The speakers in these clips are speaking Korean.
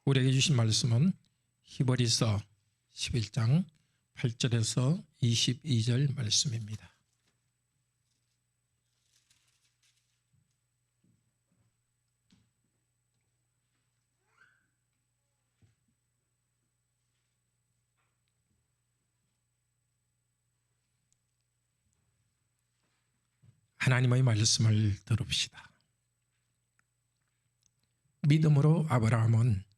우리에게 주신 말씀은 히브리서 11장 8절에서 22절 말씀입니다. 하나님의 말씀을 들읍시다. 믿음으로 아브라함은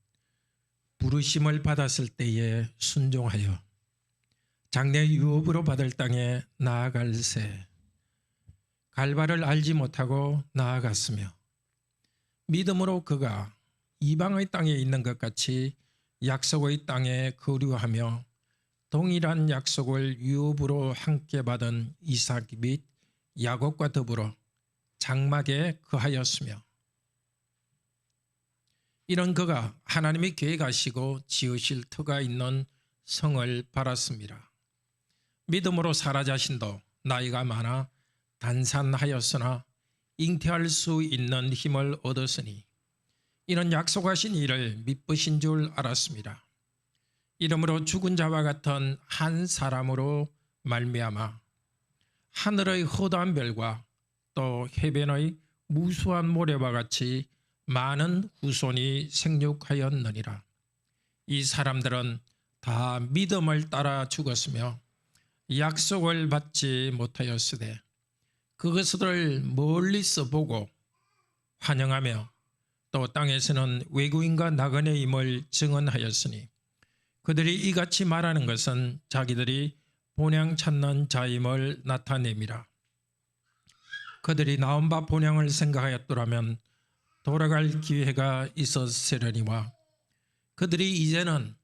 부르심을 받았을 때에 순종하여 장래 유업으로 받을 땅에 나아갈새 갈바를 알지 못하고 나아갔으며 믿음으로 그가 이방의 땅에 있는 것 같이 약속의 땅에 거류하며 동일한 약속을 유업으로 함께 받은 이삭 및 야곱과 더불어 장막에 거하였으며 이런 그가 하나님이 계획하시고 지으실 터가 있는 성을 바랐습니다. 믿음으로 사라 자신도 나이가 많아 단산하였으나 잉태할 수 있는 힘을 얻었으니 이런 약속하신 일을 미쁘신 줄 알았습니다. 이러므로 죽은 자와 같은 한 사람으로 말미암아 하늘의 허다한 별과 또 해변의 무수한 모래와 같이 많은 후손이 생육하였느니라. 이 사람들은 다 믿음을 따라 죽었으며 약속을 받지 못하였으되 그것을 멀리서 보고 환영하며 또 땅에서는 외국인과 나그네임을 증언하였으니 그들이 이같이 말하는 것은 자기들이 본향 찾는 자임을 나타냅니다. 그들이 나온 바 본향을 생각하였더라면 돌아갈 기회가 있었으려니와 그들이 이제는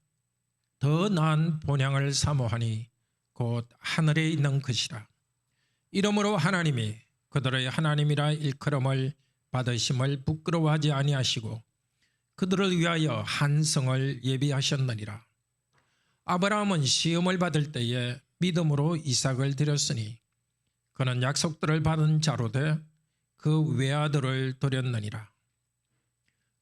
더 나은 본향을 사모하니 곧 하늘에 있는 것이라. 이러므로 하나님이 그들의 하나님이라 일컬음을 받으심을 부끄러워하지 아니하시고 그들을 위하여 한 성을 예비하셨느니라. 아브라함은 시험을 받을 때에 믿음으로 이삭을 드렸으니 그는 약속들을 받은 자로 돼 그 외아들을 드렸느니라.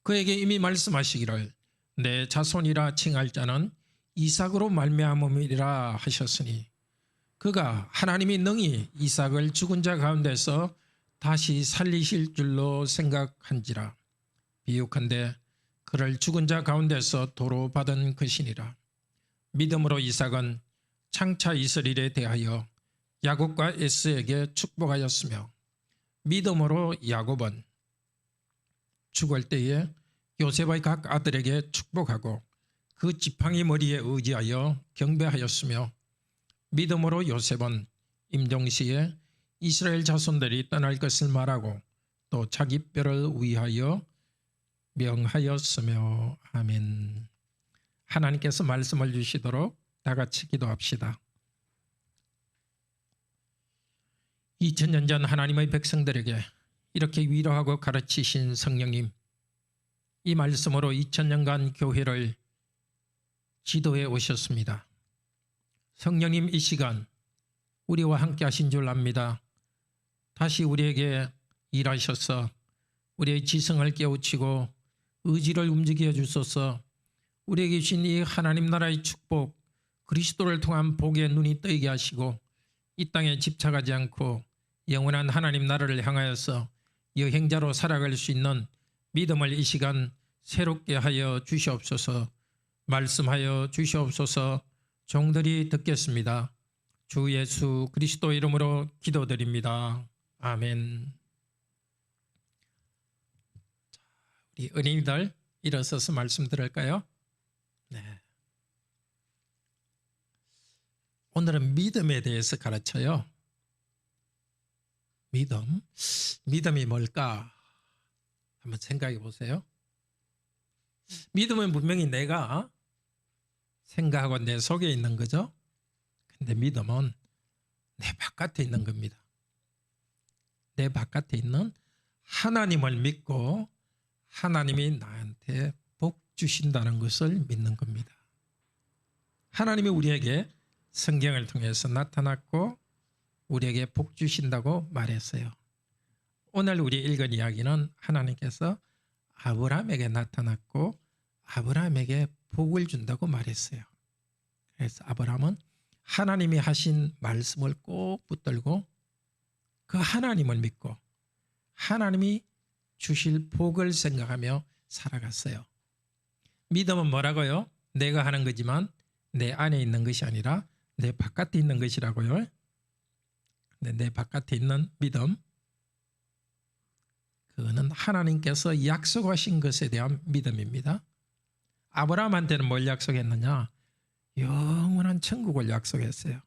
그에게 이미 말씀하시기를 내 자손이라 칭할 자는 이삭으로 말미암음이라 하셨으니 그가 하나님이 능히 이삭을 죽은 자 가운데서 다시 살리실 줄로 생각한지라. 비유컨대 그를 죽은 자 가운데서 도로 받은 것이니라. 믿음으로 이삭은 장차 이스라엘에 대하여 야곱과 에스에게 축복하였으며 믿음으로 야곱은 죽을 때에 요셉의 각 아들에게 축복하고 그 지팡이 머리에 의지하여 경배하였으며 믿음으로 요셉은 임종시에 이스라엘 자손들이 떠날 것을 말하고 또 자기 뼈를 위하여 명하였으며. 아멘. 하나님께서 말씀을 주시도록 다 같이 기도합시다. 2000년 전 하나님의 백성들에게 이렇게 위로하고 가르치신 성령님, 이 말씀으로 2000년간 교회를 지도해 오셨습니다. 성령님, 이 시간 우리와 함께 하신 줄 압니다. 다시 우리에게 일하셔서 우리의 지성을 깨우치고 의지를 움직여 주소서. 우리에게 주신 이 하나님 나라의 축복, 그리스도를 통한 복의 눈이 뜨이게 하시고 이 땅에 집착하지 않고 영원한 하나님 나라를 향하여서 여행자로 살아갈 수 있는 믿음을 이 시간 새롭게 하여 주시옵소서. 말씀하여 주시옵소서. 종들이 듣겠습니다. 주 예수 그리스도 이름으로 기도드립니다. 아멘. 우리 어린이들 일어서서 말씀 들을까요? 네. 오늘은 믿음에 대해서 가르쳐요. 믿음이 뭘까? 한번 생각해 보세요. 믿음은 분명히 내가 생각하고 내 속에 있는 거죠. 근데 믿음은 내 바깥에 있는 겁니다. 내 바깥에 있는 하나님을 믿고 하나님이 나한테 복 주신다는 것을 믿는 겁니다. 하나님이 우리에게 성경을 통해서 나타났고 우리에게 복 주신다고 말했어요. 오늘 우리 읽은 이야기는 하나님께서 아브라함에게 나타났고 아브라함에게 복을 준다고 말했어요. 그래서 아브라함은 하나님이 하신 말씀을 꼭 붙들고 그 하나님을 믿고 하나님이 주실 복을 생각하며 살아갔어요. 믿음은 뭐라고요? 내가 하는 거지만 내 안에 있는 것이 아니라 내 바깥에 있는 것이라고요. 내 바깥에 있는 믿음, 그거는 하나님께서 약속하신 것에 대한 믿음입니다. 아브라함한테는 뭘 약속했느냐? 영원한 천국을 약속했어요.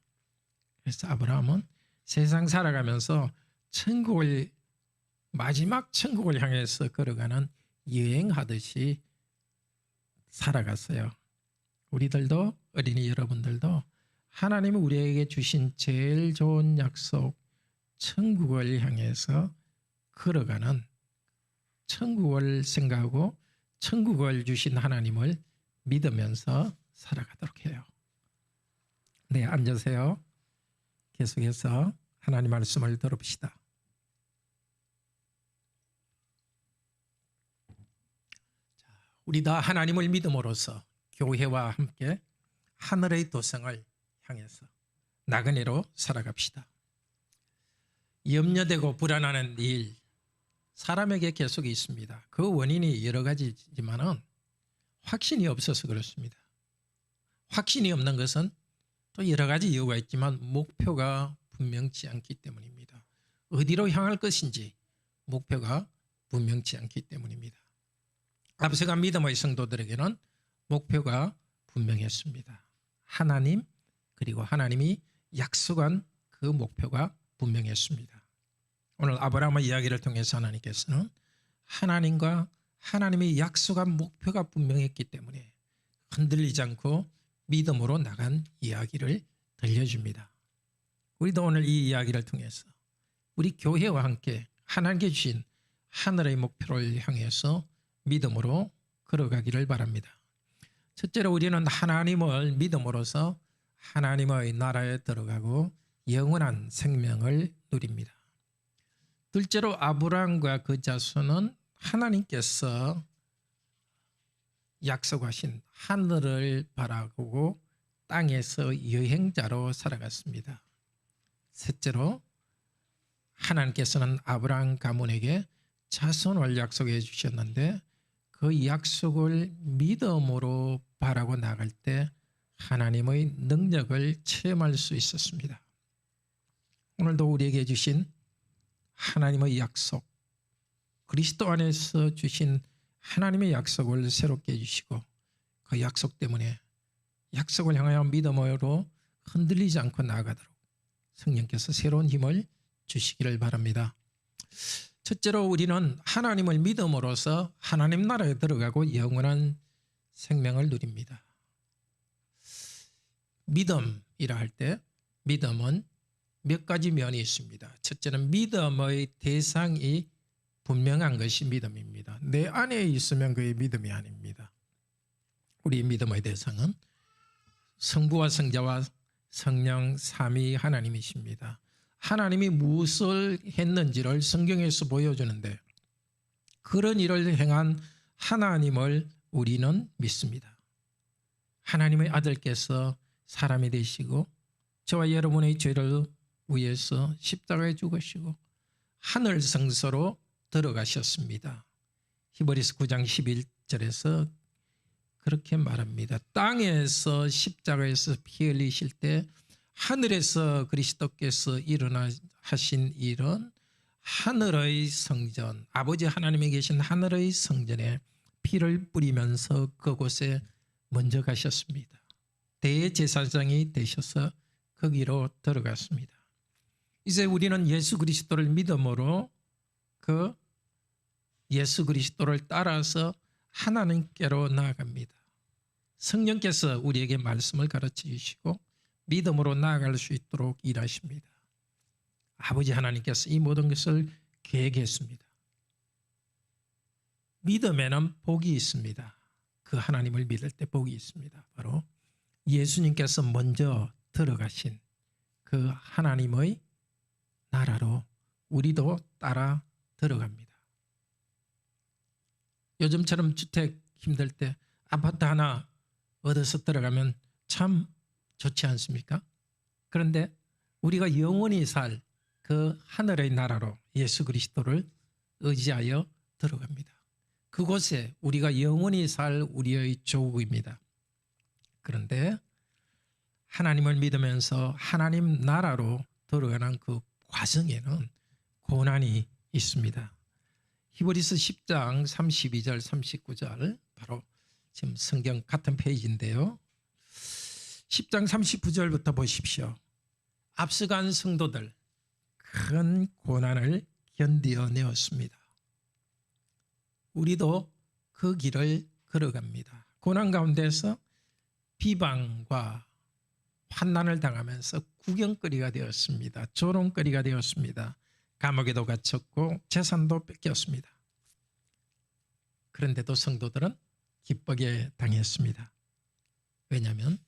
그래서 아브라함은 세상 살아가면서 마지막 천국을 향해서 걸어가는 여행하듯이 살아갔어요. 우리들도, 어린이 여러분들도 하나님이 우리에게 주신 제일 좋은 약속, 천국을 향해서 걸어가는, 천국을 생각하고 천국을 주신 하나님을 믿으면서 살아가도록 해요. 네, 앉으세요. 계속해서 하나님 말씀을 들어봅시다. 우리 다 하나님을 믿음으로써 교회와 함께 하늘의 도성을 향해서 나그네로 살아갑시다. 염려되고 불안하는 일, 사람에게 계속 있습니다. 그 원인이 여러 가지지만은 확신이 없어서 그렇습니다. 확신이 없는 것은 또 여러 가지 이유가 있지만 목표가 분명치 않기 때문입니다. 어디로 향할 것인지 목표가 분명치 않기 때문입니다. 앞서간 믿음의 성도들에게는 목표가 분명했습니다. 하나님, 그리고 하나님이 약속한 그 목표가 분명했습니다. 오늘 아브라함의 이야기를 통해서 하나님께서는 하나님과 하나님이 약속한 목표가 분명했기 때문에 흔들리지 않고 믿음으로 나간 이야기를 들려줍니다. 우리도 오늘 이 이야기를 통해서 우리 교회와 함께 하나님께 주신 하늘의 목표를 향해서 믿음으로 걸어가기를 바랍니다. 첫째로 우리는 하나님을 믿음으로써 하나님의 나라에 들어가고 영원한 생명을 누립니다. 둘째로 아브라함과 그 자손은 하나님께서 약속하신 하늘을 바라보고 땅에서 여행자로 살아갔습니다. 셋째로 하나님께서는 아브라함 가문에게 자손을 약속해 주셨는데 그 약속을 믿음으로 바라고 나갈 때 하나님의 능력을 체험할 수 있었습니다. 오늘도 우리에게 주신 하나님의 약속, 그리스도 안에서 주신 하나님의 약속을 새롭게 해주시고 그 약속 때문에 약속을 향하여 믿음으로 흔들리지 않고 나아가도록 성령께서 새로운 힘을 주시기를 바랍니다. 첫째로 우리는 하나님을 믿음으로써 하나님 나라에 들어가고 영원한 생명을 누립니다. 믿음이라 할 때 믿음은 몇 가지 면이 있습니다. 첫째는 믿음의 대상이 분명한 것이 믿음입니다. 내 안에 있으면 그게 믿음이 아닙니다. 우리 믿음의 대상은 성부와 성자와 성령 삼위 하나님이십니다. 하나님이 무엇을 했는지를 성경에서 보여주는데 그런 일을 행한 하나님을 우리는 믿습니다. 하나님의 아들께서 사람이 되시고 저와 여러분의 죄를 위해서 십자가에 죽으시고 하늘 성소로 들어가셨습니다. 히브리서 9장 11절에서 그렇게 말합니다. 땅에서 십자가에서 피 흘리실 때 하늘에서 그리스도께서 일어나 하신 일은 하늘의 성전, 아버지 하나님이 계신 하늘의 성전에 피를 뿌리면서 그곳에 먼저 가셨습니다. 대제사장이 되셔서 거기로 들어갔습니다. 이제 우리는 예수 그리스도를 믿음으로 그 예수 그리스도를 따라서 하나님께로 나아갑니다. 성령께서 우리에게 말씀을 가르쳐 주시고 믿음으로 나아갈 수 있도록 일하십니다. 아버지 하나님께서 이 모든 것을 계획했습니다. 믿음에는 복이 있습니다. 그 하나님을 믿을 때 복이 있습니다. 바로 예수님께서 먼저 들어가신 그 하나님의 나라로 우리도 따라 들어갑니다. 요즘처럼 주택 힘들 때 아파트 하나 얻어서 들어가면 참 좋지 않습니까? 그런데 우리가 영원히 살 그 하늘의 나라로 예수 그리스도를 의지하여 들어갑니다. 그곳에 우리가 영원히 살 우리의 조국입니다. 그런데 하나님을 믿으면서 하나님 나라로 들어가는 그 과정에는 고난이 있습니다. 히브리서 10장 32절 39절 바로 지금 성경 같은 페이지인데요. 10장 39절부터 보십시오. 앞서간 성도들 큰 고난을 견디어내었습니다. 우리도 그 길을 걸어갑니다. 고난 가운데서 비방과 환난을 당하면서 구경거리가 되었습니다. 조롱거리가 되었습니다. 감옥에도 갇혔고 재산도 뺏겼습니다. 그런데도 성도들은 기쁘게 당했습니다. 왜냐하면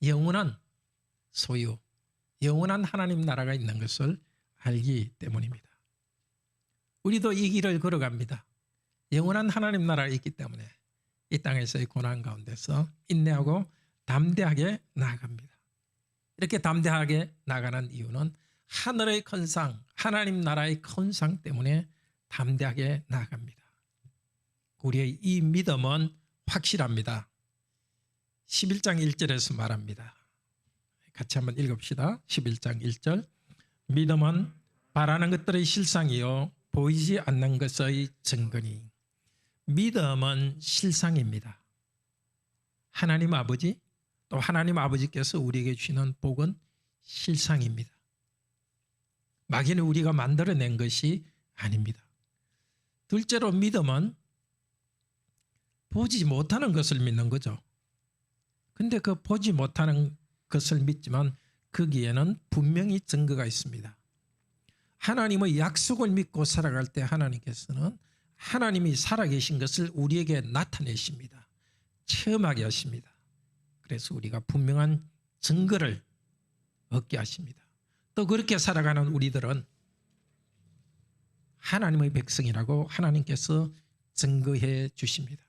영원한 소유, 영원한 하나님 나라가 있는 것을 알기 때문입니다. 우리도 이 길을 걸어갑니다. 영원한 하나님 나라가 있기 때문에 이 땅에서의 고난 가운데서 인내하고 담대하게 나아갑니다. 이렇게 담대하게 나가는 이유는 하늘의 큰 상, 하나님 나라의 큰 상 때문에 담대하게 나아갑니다. 우리의 이 믿음은 확실합니다. 11장 1절에서 말합니다. 같이 한번 읽읍시다. 11장 1절. 믿음은 바라는 것들의 실상이요 보이지 않는 것의 증거니. 믿음은 실상입니다. 하나님 아버지 또 하나님 아버지께서 우리에게 주시는 복은 실상입니다. 막연히 우리가 만들어낸 것이 아닙니다. 둘째로 믿음은 보지 못하는 것을 믿는 거죠. 근데 그 보지 못하는 것을 믿지만 거기에는 분명히 증거가 있습니다. 하나님의 약속을 믿고 살아갈 때 하나님께서는 하나님이 살아계신 것을 우리에게 나타내십니다. 체험하게 하십니다. 그래서 우리가 분명한 증거를 얻게 하십니다. 또 그렇게 살아가는 우리들은 하나님의 백성이라고 하나님께서 증거해 주십니다.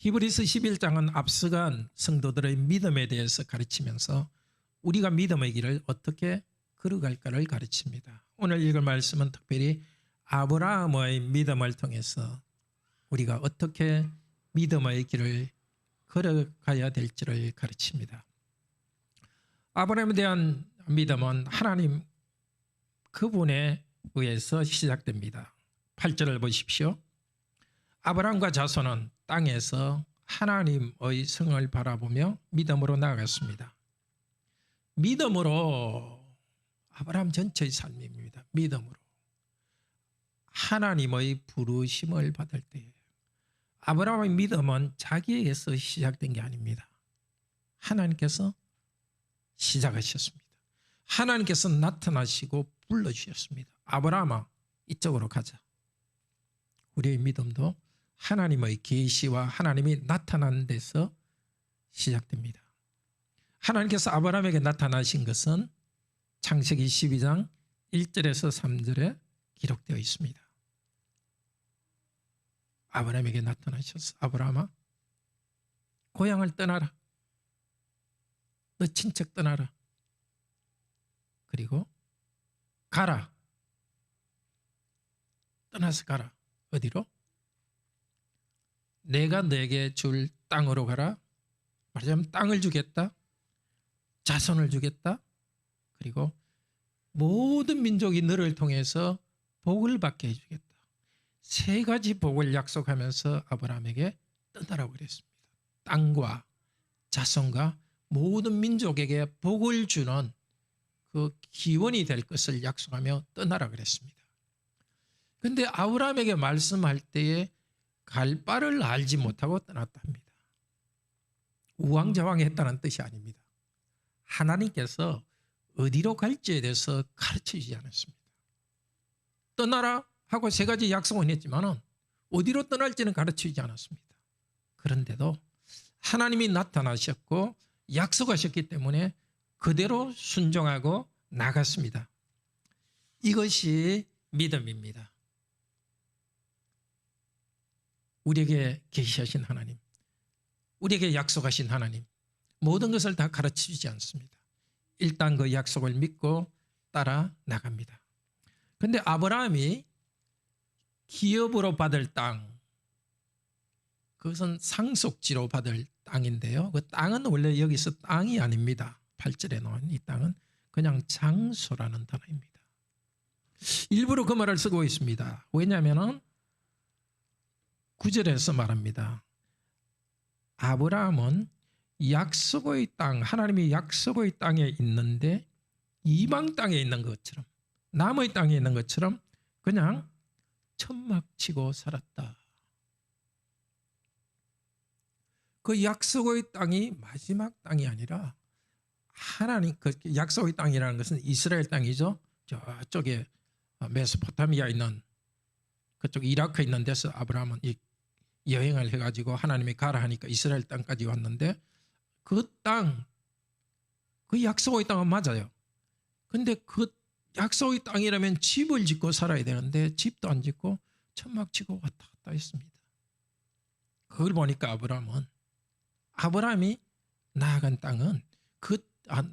히브리서 11장은 앞서간 성도들의 믿음에 대해서 가르치면서 우리가 믿음의 길을 어떻게 걸어갈까를 가르칩니다. 오늘 읽을 말씀은 특별히 아브라함의 믿음을 통해서 우리가 어떻게 믿음의 길을 걸어가야 될지를 가르칩니다. 아브라함에 대한 믿음은 하나님 그분에 의해서 시작됩니다. 8절을 보십시오. 아브라함과 자손은 땅에서 하나님의 성을 바라보며 믿음으로 나아갔습니다. 믿음으로 아브라함 전체의 삶입니다. 믿음으로 하나님의 부르심을 받을 때 아브라함의 믿음은 자기에게서 시작된 게 아닙니다. 하나님께서 시작하셨습니다. 하나님께서 나타나시고 불러주셨습니다. 아브라함아 이쪽으로 가자. 우리의 믿음도 하나님의 계시와 하나님이 나타난 데서 시작됩니다. 하나님께서 아브라함에게 나타나신 것은 창세기 12장 1절에서 3절에 기록되어 있습니다. 아브라함에게 나타나셔서 아브라함아 고향을 떠나라. 너 친척 떠나라. 그리고 가라. 떠나서 가라. 어디로? 내가 내게 줄 땅으로 가라. 말하자면 땅을 주겠다. 자손을 주겠다. 그리고 모든 민족이 너를 통해서 복을 받게 해주겠다. 세 가지 복을 약속하면서 아브라함에게 떠나라고 그랬습니다. 땅과 자손과 모든 민족에게 복을 주는 그 기원이 될 것을 약속하며 떠나라고 그랬습니다. 그런데 아브라함에게 말씀할 때에 갈 바를 알지 못하고 떠났다 합니다. 우왕좌왕했다는 뜻이 아닙니다. 하나님께서 어디로 갈지에 대해서 가르쳐주지 않았습니다. 떠나라 하고 세 가지 약속은 했지만 어디로 떠날지는 가르쳐주지 않았습니다. 그런데도 하나님이 나타나셨고 약속하셨기 때문에 그대로 순종하고 나갔습니다. 이것이 믿음입니다. 우리에게 계시하신 하나님, 우리에게 약속하신 하나님, 모든 것을 다 가르치지 않습니다. 일단 그 약속을 믿고 따라 나갑니다. 그런데 아브라함이 기업으로 받을 땅, 그것은 상속지로 받을 땅인데요. 그 땅은 원래 여기서 땅이 아닙니다. 8절에 나온 이 땅은 그냥 장소라는 단어입니다. 일부러 그 말을 쓰고 있습니다. 왜냐하면 9절에서 말합니다. 아브라함은 약속의 땅, 하나님이 약속의 땅에 있는데 이방 땅에 있는 것처럼, 남의 땅에 있는 것처럼 그냥 천막치고 살았다. 그 약속의 땅이 마지막 땅이 아니라 하나님, 그 약속의 땅이라는 것은 이스라엘 땅이죠. 저쪽에 메소포타미아 있는 그쪽 이라크에 있는 데서 아브라함은 여행을 해가지고 하나님이 가라 하니까 이스라엘 땅까지 왔는데 그 땅, 그 약속의 땅은 맞아요. 근데 그 약속의 땅이라면 집을 짓고 살아야 되는데 집도 안 짓고 천막 치고 왔다 갔다 했습니다. 그걸 보니까 아브라함이 나아간 땅은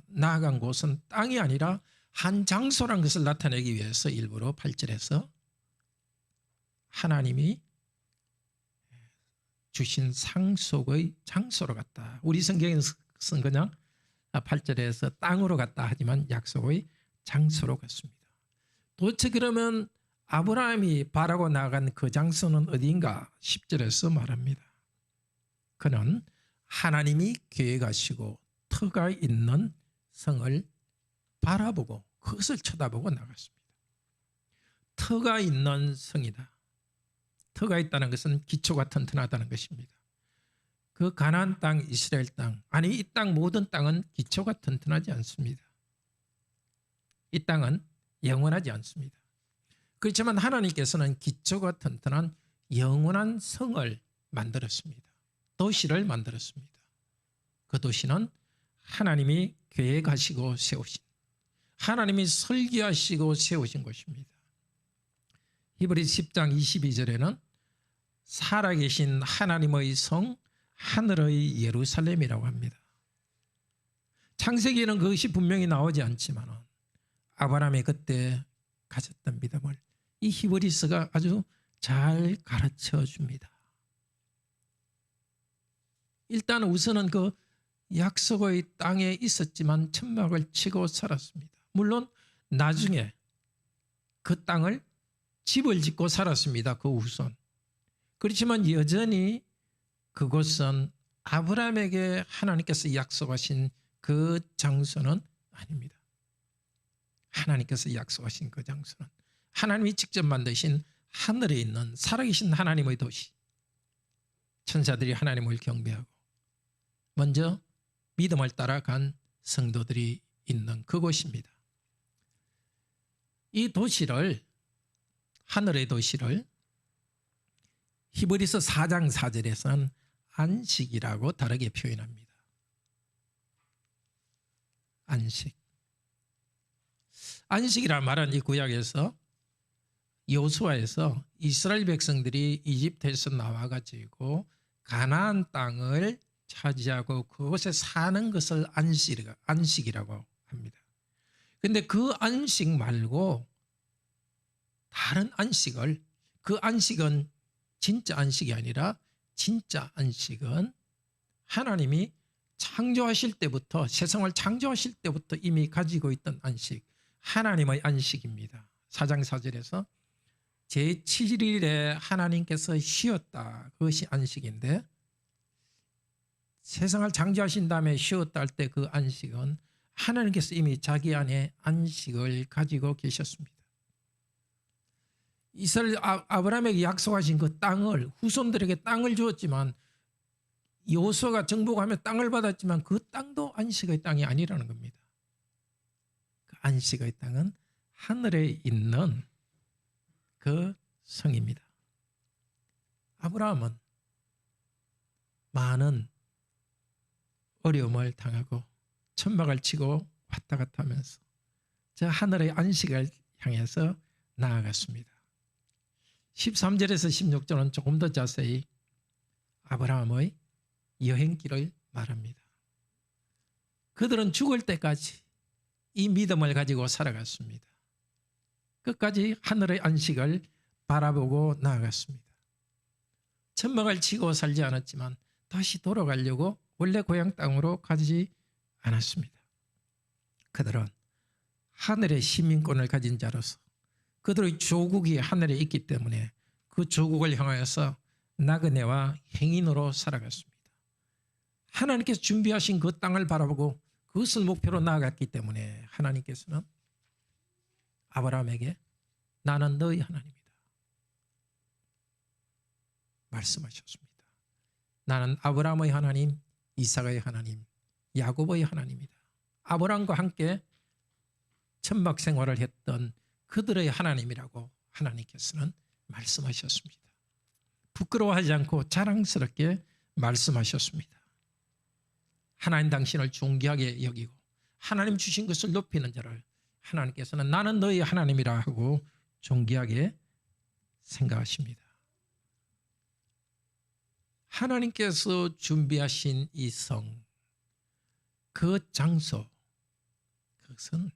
나아간 곳은 땅이 아니라 한 장소란 것을 나타내기 위해서 일부러 8절에서 하나님이 주신 상속의 장소로 갔다. 우리 성경에서는 그냥 8절에서 땅으로 갔다 하지만 약속의 장소로 갔습니다. 도대체 그러면 아브라함이 바라고 나간 그 장소는 어디인가? 10절에서 말합니다. 그는 하나님이 계획하시고 터가 있는 성을 바라보고 그것을 쳐다보고 나갔습니다. 터가 있는 성이다. 터가 있다는 것은 기초가 튼튼하다는 것입니다. 그 가나안 땅, 이스라엘 땅, 아니 이 땅 모든 땅은 기초가 튼튼하지 않습니다. 이 땅은 영원하지 않습니다. 그렇지만 하나님께서는 기초가 튼튼한 영원한 성을 만들었습니다. 도시를 만들었습니다. 그 도시는 하나님이 계획하시고 세우신, 하나님이 설계하시고 세우신 것입니다. 히브리서 10장 22절에는 살아계신 하나님의 성, 하늘의 예루살렘이라고 합니다. 창세기에는 그것이 분명히 나오지 않지만 아브라함이 그때 가졌던 믿음을 이 히브리서가 아주 잘 가르쳐 줍니다. 일단 우선은 그 약속의 땅에 있었지만 천막을 치고 살았습니다. 물론 나중에 그 땅을 집을 짓고 살았습니다. 그 후손. 그렇지만 여전히 그곳은 아브라함에게 하나님께서 약속하신 그 장소는 아닙니다. 하나님께서 약속하신 그 장소는 하나님이 직접 만드신 하늘에 있는 살아계신 하나님의 도시. 천사들이 하나님을 경배하고 먼저 믿음을 따라간 성도들이 있는 그곳입니다. 이 도시를, 하늘의 도시를 히브리서 4장 4절에서는 안식이라고 다르게 표현합니다. 안식. 안식이라는 말은 이 구약에서 여호수아에서 이스라엘 백성들이 이집트에서 나와가지고 가나안 땅을 차지하고 그곳에 사는 것을 안식이라고 합니다. 그런데 그 안식 말고 다른 안식을, 그 안식은 진짜 안식이 아니라 진짜 안식은 하나님이 창조하실 때부터, 세상을 창조하실 때부터 이미 가지고 있던 안식, 하나님의 안식입니다. 4장 4절에서 제7일에 하나님께서 쉬었다. 그것이 안식인데 세상을 창조하신 다음에 쉬었다 할 때 그 안식은 하나님께서 이미 자기 안에 안식을 가지고 계셨습니다. 이스라엘 아브라함에게 약속하신 그 땅을, 후손들에게 땅을 주었지만 여호수아가 정복하며 땅을 받았지만 그 땅도 안식의 땅이 아니라는 겁니다. 그 안식의 땅은 하늘에 있는 그 성입니다. 아브라함은 많은 어려움을 당하고 천막을 치고 왔다 갔다 하면서 저 하늘의 안식을 향해서 나아갔습니다. 13절에서 16절은 조금 더 자세히 아브라함의 여행길을 말합니다. 그들은 죽을 때까지 이 믿음을 가지고 살아갔습니다. 끝까지 하늘의 안식을 바라보고 나아갔습니다. 천막을 치고 살지 않았지만 다시 돌아가려고 원래 고향 땅으로 가지 않았습니다. 그들은 하늘의 시민권을 가진 자로서 그들의 조국이 하늘에 있기 때문에 그 조국을 향하여서 나그네와 행인으로 살아갔습니다. 하나님께서 준비하신 그 땅을 바라보고 그것을 목표로 나아갔기 때문에 하나님께서는 아브라함에게 나는 너희 하나님이다 말씀하셨습니다. 나는 아브라함의 하나님, 이삭의 하나님, 야곱의 하나님이다. 아브라함과 함께 천막 생활을 했던 그들의 하나님이라고 하나님께서는 말씀하셨습니다. 부끄러워하지 않고 자랑스럽게 말씀하셨습니다. 하나님 당신을 존귀하게 여기고 하나님 주신 것을 높이는 자를 하나님께서는 나는 너희 하나님이라 하고 존귀하게 생각하십니다. 하나님께서 준비하신 이 성, 그 장소, 그것은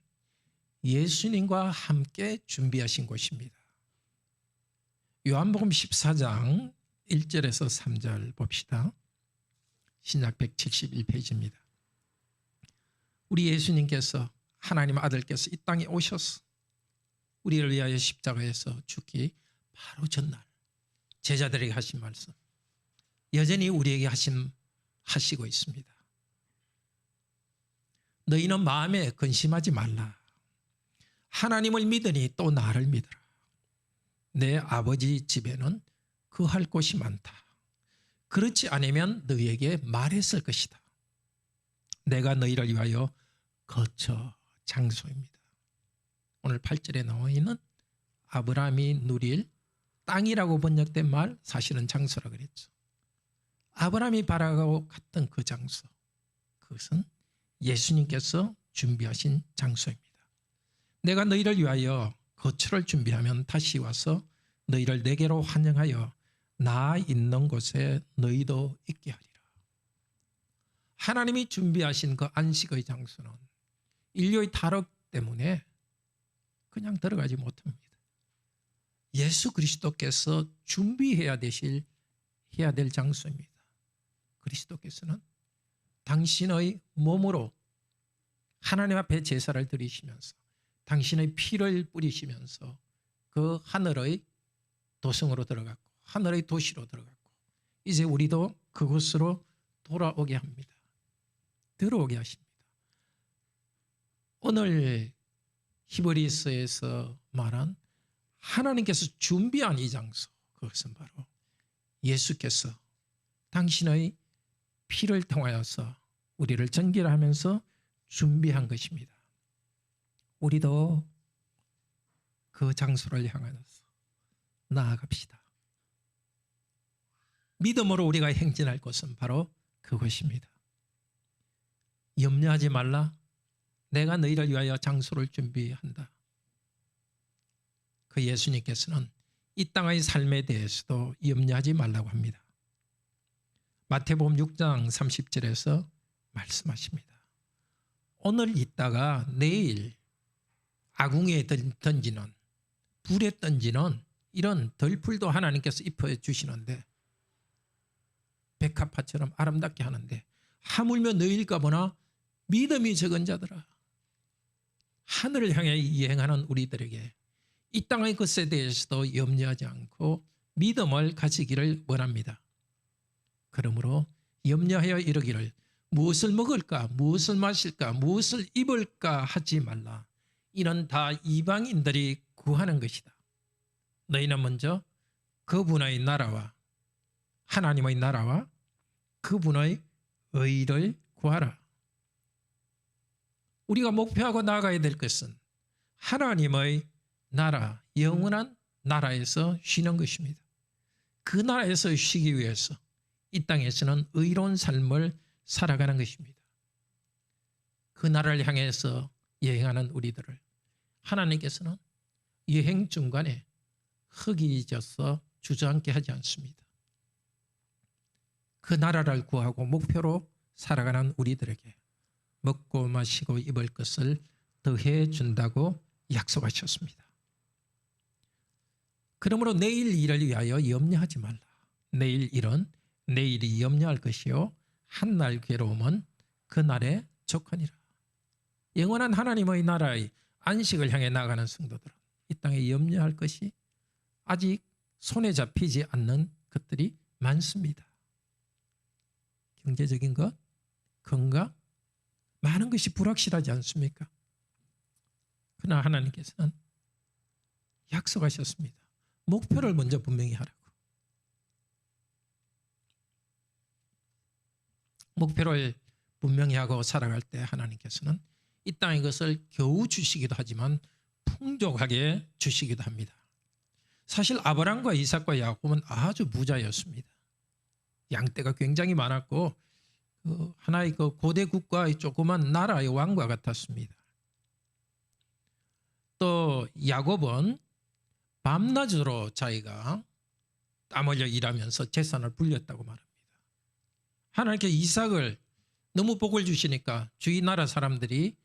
예수님과 함께 준비하신 곳입니다. 요한복음 14장 1절에서 3절 봅시다. 신약 171페이지입니다. 우리 예수님께서 하나님 아들께서 이 땅에 오셔서 우리를 위하여 십자가에서 죽기 바로 전날 제자들에게 하신 말씀 여전히 우리에게 하시고 있습니다. 너희는 마음에 근심하지 말라. 하나님을 믿으니 또 나를 믿으라. 내 아버지 집에는 거할 곳이 많다. 그렇지 않으면 너희에게 말했을 것이다. 내가 너희를 위하여 거처 장소입니다. 오늘 8절에 나와 있는 아브라함이 누릴 땅이라고 번역된 말 사실은 장소라 그랬죠. 아브라함이 바라고 갔던 그 장소, 그것은 예수님께서 준비하신 장소입니다. 내가 너희를 위하여 거처를 준비하면 다시 와서 너희를 내게로 환영하여 나 있는 곳에 너희도 있게 하리라. 하나님이 준비하신 그 안식의 장소는 인류의 타락 때문에 그냥 들어가지 못합니다. 예수 그리스도께서 준비해야 될 장소입니다. 그리스도께서는 당신의 몸으로 하나님 앞에 제사를 드리시면서 당신의 피를 뿌리시면서 그 하늘의 도성으로 들어갔고 하늘의 도시로 들어갔고 이제 우리도 그곳으로 돌아오게 합니다. 들어오게 하십니다. 오늘 히브리서에서 말한 하나님께서 준비한 이 장소, 그것은 바로 예수께서 당신의 피를 통하여서 우리를 정결하면서 준비한 것입니다. 우리도 그 장소를 향하여서 나아갑시다. 믿음으로 우리가 행진할 곳은 바로 그것입니다. 염려하지 말라. 내가 너희를 위하여 장소를 준비한다. 그 예수님께서는 이 땅의 삶에 대해서도 염려하지 말라고 합니다. 마태복음 6장 30절에서 말씀하십니다. 오늘 있다가 내일 아궁이에 던지는 불에 던지는 이런 덜풀도 하나님께서 입혀 주시는데 백합화처럼 아름답게 하는데 하물며 너희일까 보나 믿음이 적은 자들아. 하늘을 향해 여행하는 우리들에게 이 땅의 것에 대해서도 염려하지 않고 믿음을 가지기를 원합니다. 그러므로 염려하여 이르기를 무엇을 먹을까, 무엇을 마실까, 무엇을 입을까 하지 말라. 이는 다 이방인들이 구하는 것이다. 너희는 먼저 그분의 나라와 하나님의 나라와 그분의 의를 구하라. 우리가 목표하고 나아가야 될 것은 하나님의 나라, 영원한 나라에서 쉬는 것입니다. 그 나라에서 쉬기 위해서 이 땅에서는 의로운 삶을 살아가는 것입니다. 그 나라를 향해서 여행하는 우리들을 하나님께서는 여행 중간에 흙이 져서 주저앉게 하지 않습니다. 그 나라를 구하고 목표로 살아가는 우리들에게 먹고 마시고 입을 것을 더해 준다고 약속하셨습니다. 그러므로 내일 일을 위하여 염려하지 말라. 내일 일은 내일이 염려할 것이요 한날 괴로움은 그날에 족하니라. 영원한 하나님의 나라의 안식을 향해 나가는 성도들은 이 땅에 염려할 것이 아직 손에 잡히지 않는 것들이 많습니다. 경제적인 것, 건강, 많은 것이 불확실하지 않습니까? 그러나 하나님께서는 약속하셨습니다. 목표를 먼저 분명히 하라고. 목표를 분명히 하고 살아갈 때 하나님께서는 이 땅의 것을 겨우 주시기도 하지만 풍족하게 주시기도 합니다. 사실 아브라함과 이삭과 야곱은 아주 부자였습니다. 양떼가 굉장히 많았고 하나의 그 고대 국가의 조그만 나라의 왕과 같았습니다. 또 야곱은 밤낮으로 자기가 땀 흘려 일하면서 재산을 불렸다고 말합니다. 하나님께 이삭을 너무 복을 주시니까 주위 나라 사람들이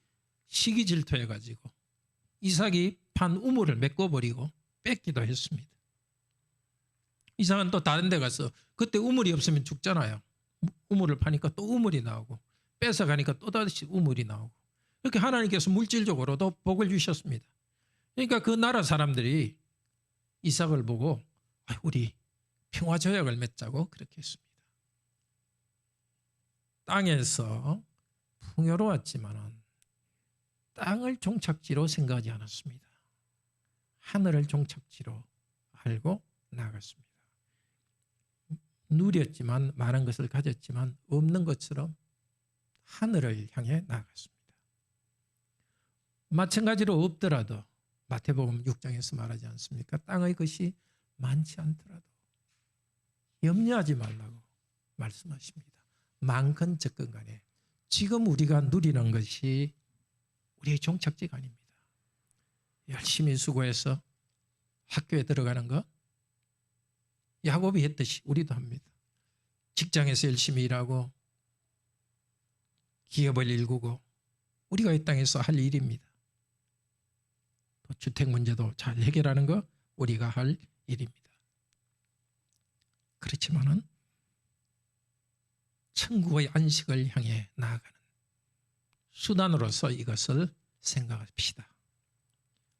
시기 질투해가지고 이삭이 판 우물을 메꿔버리고 뺏기도 했습니다. 이삭은 또 다른 데 가서 그때 우물이 없으면 죽잖아요. 우물을 파니까 또 우물이 나오고 뺏어가니까 또다시 우물이 나오고 이렇게 하나님께서 물질적으로도 복을 주셨습니다. 그러니까 그 나라 사람들이 이삭을 보고 우리 평화조약을 맺자고 그렇게 했습니다. 땅에서 풍요로웠지만 땅을 종착지로 생각하지 않았습니다. 하늘을 종착지로 알고 나갔습니다. 누렸지만 많은 것을 가졌지만 없는 것처럼 하늘을 향해 나갔습니다. 마찬가지로 없더라도 마태복음 6장에서 말하지 않습니까? 땅의 것이 많지 않더라도 염려하지 말라고 말씀하십니다. 많건 적건 간에 지금 우리가 누리는 것이 우리의 종착지가 아닙니다. 열심히 수고해서 학교에 들어가는 것 야곱이 했듯이 우리도 합니다. 직장에서 열심히 일하고 기업을 일구고 우리가 이 땅에서 할 일입니다. 또 주택 문제도 잘 해결하는 것 우리가 할 일입니다. 그렇지만은 천국의 안식을 향해 나아가는 수단으로서 이것을 생각합시다.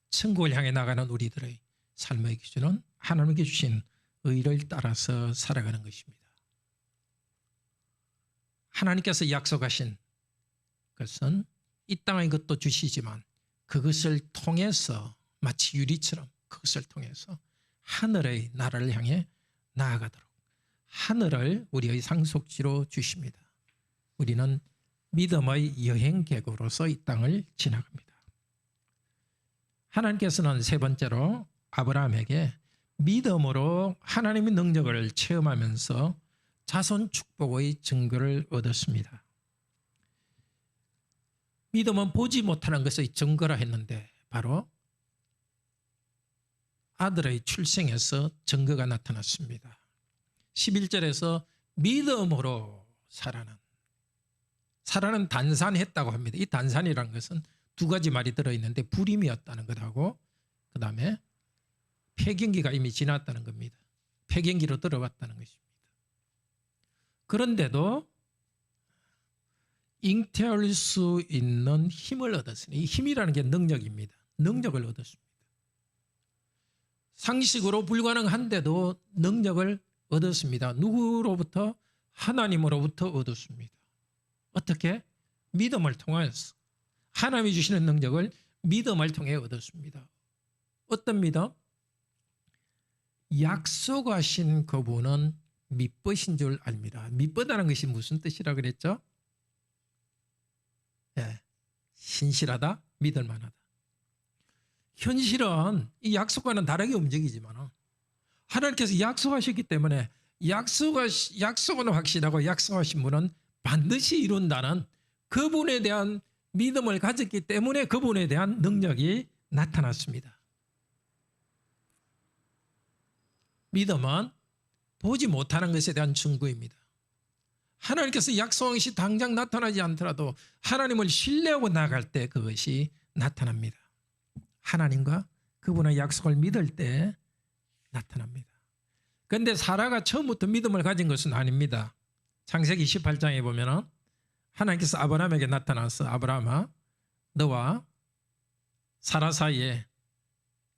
천국을 향해 나가는 우리들의 삶의 기준은 하나님께 주신 의를 따라서 살아가는 것입니다. 하나님께서 약속하신 것은 이 땅의 것도 주시지만 그것을 통해서 마치 유리처럼 그것을 통해서 하늘의 나라를 향해 나아가도록 하늘을 우리의 상속지로 주십니다. 우리는 믿음의 여행객으로서 이 땅을 지나갑니다. 하나님께서는 세 번째로 아브라함에게 믿음으로 하나님의 능력을 체험하면서 자손 축복의 증거를 얻었습니다. 믿음은 보지 못하는 것의 증거라 했는데 바로 아들의 출생에서 증거가 나타났습니다. 11절에서 믿음으로 사라는 단산했다고 합니다. 이 단산이라는 것은 두 가지 말이 들어있는데 불임이었다는 것하고 그 다음에 폐경기가 이미 지났다는 겁니다. 폐경기로 들어갔다는 것입니다. 그런데도 잉태할 수 있는 힘을 얻었으니 이 힘이라는 게 능력입니다. 능력을 얻었습니다. 상식으로 불가능한데도 능력을 얻었습니다. 누구로부터? 하나님으로부터 얻었습니다. 어떻게? 믿음을 통해서 하나님이 주시는 능력을 믿음을 통해 얻었습니다. 어떤 믿음? 약속하신 그분은 믿으신 줄 압니다. 믿보다는 것이 무슨 뜻이라 그랬죠? 네, 신실하다, 믿을 만하다. 현실은 이 약속과는 다르게 움직이지만 하나님께서 약속하셨기 때문에 약속은 확실하고 약속하신 분은 반드시 이룬다는 그분에 대한 믿음을 가졌기 때문에 그분에 대한 능력이 나타났습니다. 믿음은 보지 못하는 것에 대한 증거입니다. 하나님께서 약속한 것이 당장 나타나지 않더라도 하나님을 신뢰하고 나아갈 때 그것이 나타납니다. 하나님과 그분의 약속을 믿을 때 나타납니다. 그런데 사라가 처음부터 믿음을 가진 것은 아닙니다. 창세기 28장에 보면 하나님께서 아브라함에게 나타나서 아브라함아 너와 사라 사이에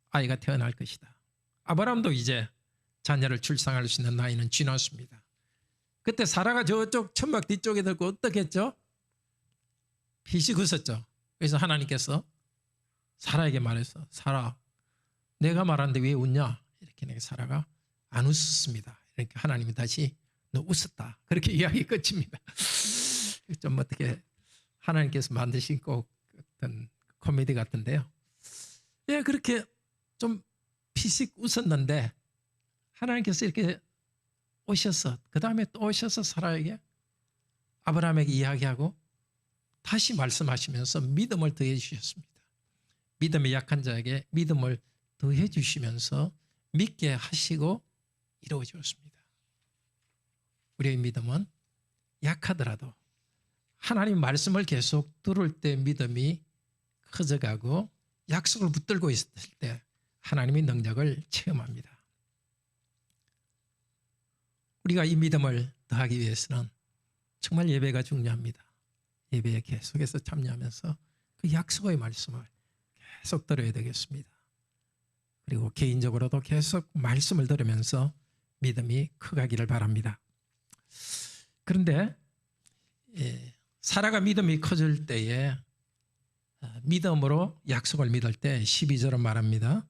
아이가 태어날 것이다. 아브라함도 이제 자녀를 출산할 수 있는 나이는 지났습니다. 그때 사라가 저쪽 천막 뒤쪽에 들고 어떻게 했죠? 피식 웃었죠. 그래서 하나님께서 사라에게 말했어. 사라 내가 말하는데 왜 웃냐? 이렇게 사라가 안 웃었습니다. 이렇게 하나님이 다시 너 웃었다. 그렇게 이야기 끝입니다. 좀 어떻게 하나님께서 만드신 꼭 어떤 코미디 같은데요. 예, 그렇게 좀 피식 웃었는데 하나님께서 이렇게 오셔서 그 다음에 또 오셔서 사라에게 아브라함에게 이야기하고 다시 말씀하시면서 믿음을 더해 주셨습니다. 믿음이 약한 자에게 믿음을 더해 주시면서 믿게 하시고 이루어 주었습니다. 우리의 믿음은 약하더라도 하나님 말씀을 계속 들을 때 믿음이 커져가고 약속을 붙들고 있을 때 하나님의 능력을 체험합니다. 우리가 이 믿음을 더하기 위해서는 정말 예배가 중요합니다. 예배에 계속해서 참여하면서 그 약속의 말씀을 계속 들어야 되겠습니다. 그리고 개인적으로도 계속 말씀을 들으면서 믿음이 커가기를 바랍니다. 그런데 사라가 믿음이 커질 때에 믿음으로 약속을 믿을 때 12절은 말합니다.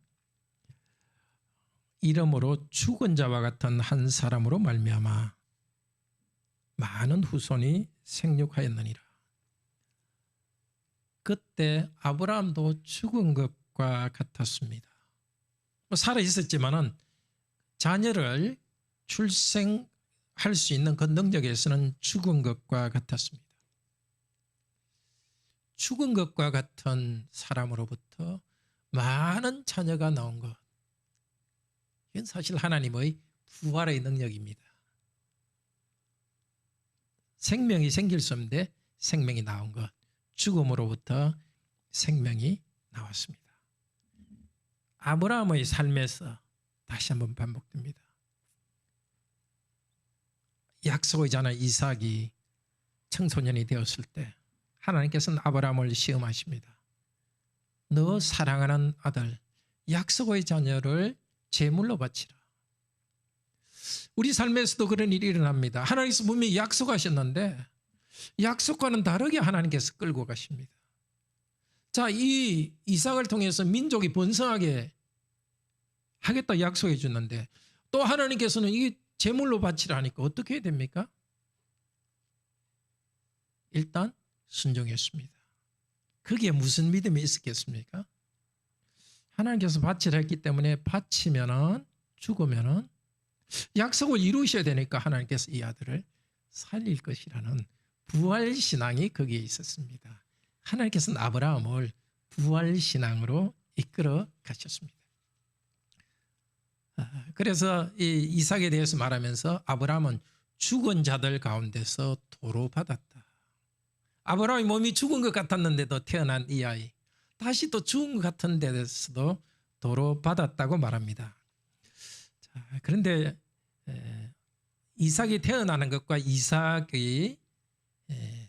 이름으로 죽은 자와 같은 한 사람으로 말미암아 많은 후손이 생육하였느니라. 그때 아브라함도 죽은 것과 같았습니다. 살아 있었지만은 자녀를 출생할 수 있는 그 능력에서는 죽은 것과 같았습니다. 죽은 것과 같은 사람으로부터 많은 자녀가 나온 것. 이건 사실 하나님의 부활의 능력입니다. 생명이 생길 수 없는데 생명이 나온 것. 죽음으로부터 생명이 나왔습니다. 아브라함의 삶에서 다시 한번 반복됩니다. 약속의 자녀 이삭이 청소년이 되었을 때 하나님께서는 아브라함을 시험하십니다. 너 사랑하는 아들 약속의 자녀를 제물로 바치라. 우리 삶에서도 그런 일이 일어납니다. 하나님께서 분명히 약속하셨는데 약속과는 다르게 하나님께서 끌고 가십니다. 자, 이 이삭을 통해서 민족이 번성하게 하겠다 약속해 주는데 또 하나님께서는 이게 제물로 바치라 하니까 어떻게 해야 됩니까? 일단 순종했습니다. 거기에 무슨 믿음이 있었겠습니까? 하나님께서 바치라 했기 때문에 바치면은 죽으면은 약속을 이루셔야 되니까 하나님께서 이 아들을 살릴 것이라는 부활신앙이 거기에 있었습니다. 하나님께서는 아브라함을 부활신앙으로 이끌어 가셨습니다. 그래서 이 이삭에 대해서 말하면서 아브라함은 죽은 자들 가운데서 도로 받았다. 아브라함의 몸이 죽은 것 같았는데도 태어난 이 아이 다시 또 죽은 것 같은 데서도 도로 받았다고 말합니다. 자, 그런데 이삭이 태어나는 것과 이삭의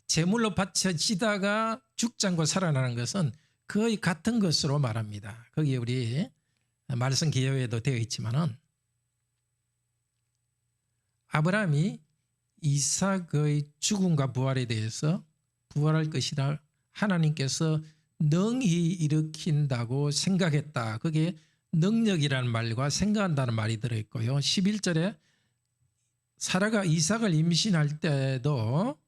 제물로 바쳐지다가 죽지 않고 살아나는 것은 거의 같은 것으로 말합니다. 거기에 우리 말씀 기여에도 되어 있지만은 아브라함이 이삭의 죽음과 부활에 대해서 부활할 것이라 하나님께서 능히 일으킨다고 생각했다. 그게 능력이라는 말과 생각한다는 말이 들어있고요. 11절에 사라가 이삭을 임신할 때도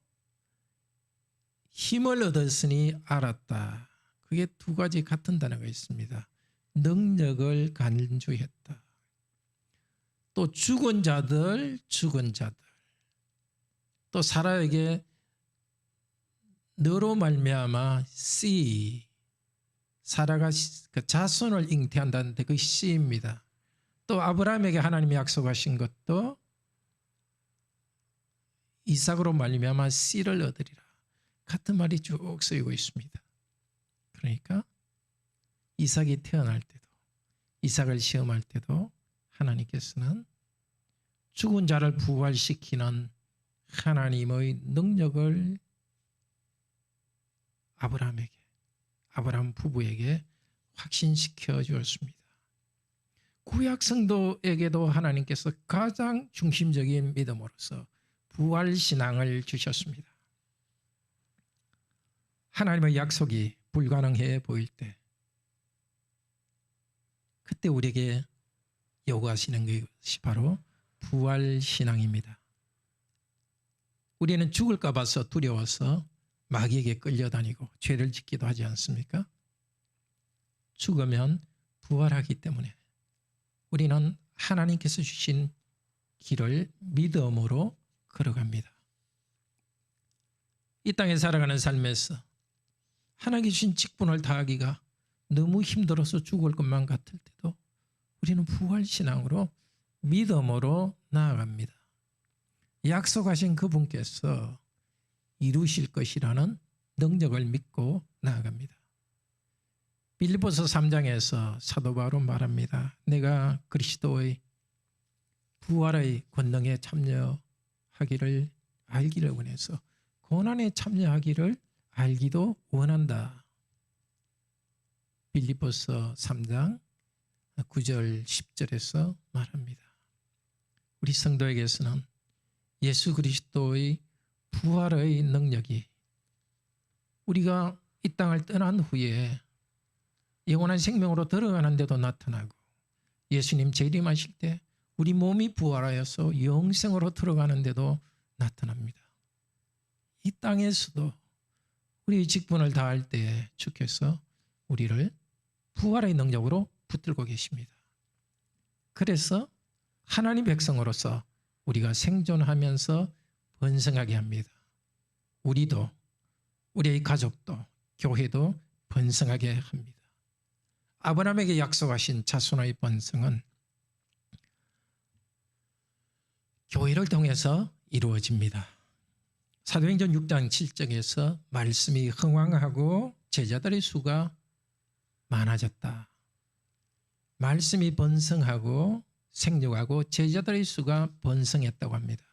힘을 얻었으니 알았다. 그게 두 가지 같은 단어가 있습니다. 능력을 간주했다. 또 죽은 자들. 또 사라에게 너로 말미암아 씨 사라가 그 자손을 잉태한다는데 그 씨입니다. 또 아브라함에게 하나님이 약속하신 것도 이삭으로 말미암아 씨를 얻으리라. 같은 말이 쭉 쓰이고 있습니다. 그러니까 이삭이 태어날 때도, 이삭을 시험할 때도 하나님께서는 죽은 자를 부활시키는 하나님의 능력을 아브라함 부부에게 확신시켜 주었습니다. 구약 성도에게도 하나님께서 가장 중심적인 믿음으로서 부활 신앙을 주셨습니다. 하나님의 약속이 불가능해 보일 때, 그때 우리에게 요구하시는 것이 바로 부활 신앙입니다. 우리는 죽을까 봐서 두려워서 마귀에게 끌려다니고 죄를 짓기도 하지 않습니까? 죽으면 부활하기 때문에 우리는 하나님께서 주신 길을 믿음으로 걸어갑니다. 이 땅에 살아가는 삶에서 하나님께 주신 직분을 다하기가 너무 힘들어서 죽을 것만 같을 때도 우리는 부활신앙으로 믿음으로 나아갑니다. 약속하신 그분께서 이루실 것이라는 능력을 믿고 나아갑니다. 빌립보서 3장에서 사도 바울은 말합니다. 내가 그리스도의 부활의 권능에 참여하기를 알기를 원해서 고난에 참여하기를 알기도 원한다. 빌립보서 3장 9절 10절에서 말합니다. 우리 성도에게서는 예수 그리스도의 부활의 능력이 우리가 이 땅을 떠난 후에 영원한 생명으로 들어가는 데도 나타나고, 예수님 재림하실 때 우리 몸이 부활하여서 영생으로 들어가는 데도 나타납니다. 이 땅에서도 우리의 직분을 다할 때 주께서 우리를 부활의 능력으로 붙들고 계십니다. 그래서 하나님 백성으로서 우리가 생존하면서 번성하게 합니다. 우리도, 우리의 가족도, 교회도 번성하게 합니다. 아브라함에게 약속하신 자손의 번성은 교회를 통해서 이루어집니다. 사도행전 6장 7절에서 말씀이 흥왕하고 제자들의 수가 많아졌다. 말씀이 번성하고 생육하고 제자들의 수가 번성했다고 합니다.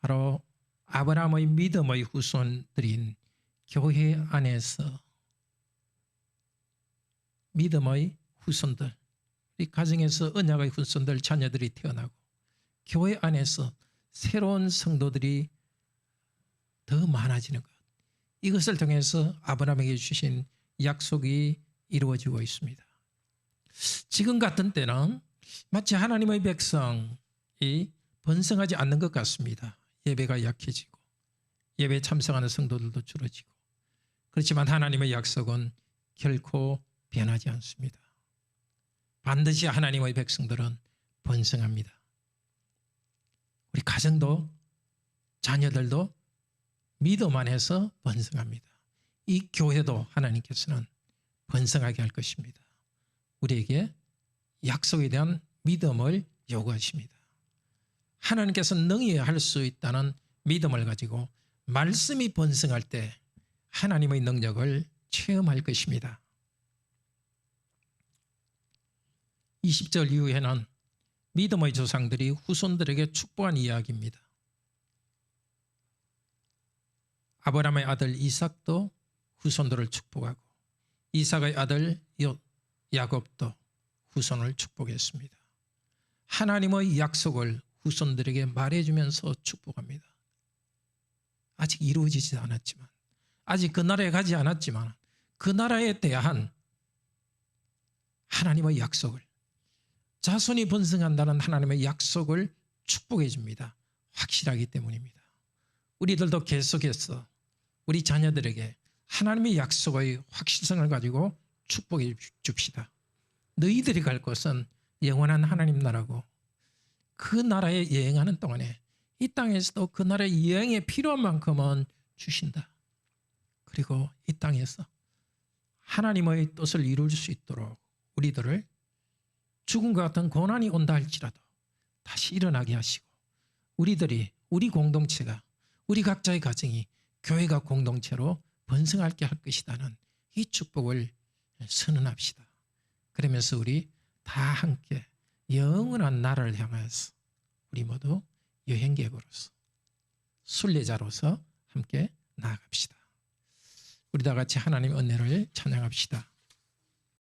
바로 아브라함의 믿음의 후손들인 교회 안에서 믿음의 후손들, 우리 가정에서 언약의 후손들 자녀들이 태어나고 교회 안에서 새로운 성도들이 더 많아지는 것, 이것을 통해서 아브라함에게 주신 약속이 이루어지고 있습니다. 지금 같은 때는 마치 하나님의 백성이 번성하지 않는 것 같습니다. 예배가 약해지고 예배에 참석하는 성도들도 줄어지고, 그렇지만 하나님의 약속은 결코 변하지 않습니다. 반드시 하나님의 백성들은 번성합니다. 우리 가정도 자녀들도 믿음 안에서 번성합니다. 이 교회도 하나님께서는 번성하게 할 것입니다. 우리에게 약속에 대한 믿음을 요구하십니다. 하나님께서 능히 할 수 있다는 믿음을 가지고 말씀이 번성할 때 하나님의 능력을 체험할 것입니다. 20절 이후에는 믿음의 조상들이 후손들에게 축복한 이야기입니다. 아브라함의 아들 이삭도 후손들을 축복하고 이삭의 아들 야곱도 후손을 축복했습니다. 하나님의 약속을 후손들에게 말해주면서 축복합니다. 아직 이루어지지 않았지만, 아직 그 나라에 가지 않았지만 그 나라에 대한 하나님의 약속을, 자손이 번성한다는 하나님의 약속을 축복해 줍니다. 확실하기 때문입니다. 우리들도 계속해서 우리 자녀들에게 하나님의 약속의 확실성을 가지고 축복해 줍시다. 너희들이 갈 곳은 영원한 하나님 나라고, 그 나라에 여행하는 동안에 이 땅에서도 그 나라의 여행에 필요한 만큼은 주신다. 그리고 이 땅에서 하나님의 뜻을 이룰 수 있도록 우리들을 죽음과 같은 고난이 온다 할지라도 다시 일어나게 하시고, 우리들이 우리 공동체가 우리 각자의 가정이 교회가 공동체로 번성하게 할 것이라는 이 축복을 선언합시다. 그러면서 우리 다 함께 영원한 나라를 향해서 우리 모두 여행객으로서 순례자로서 함께 나아갑시다. 우리 다 같이 하나님의 은혜를 찬양합시다.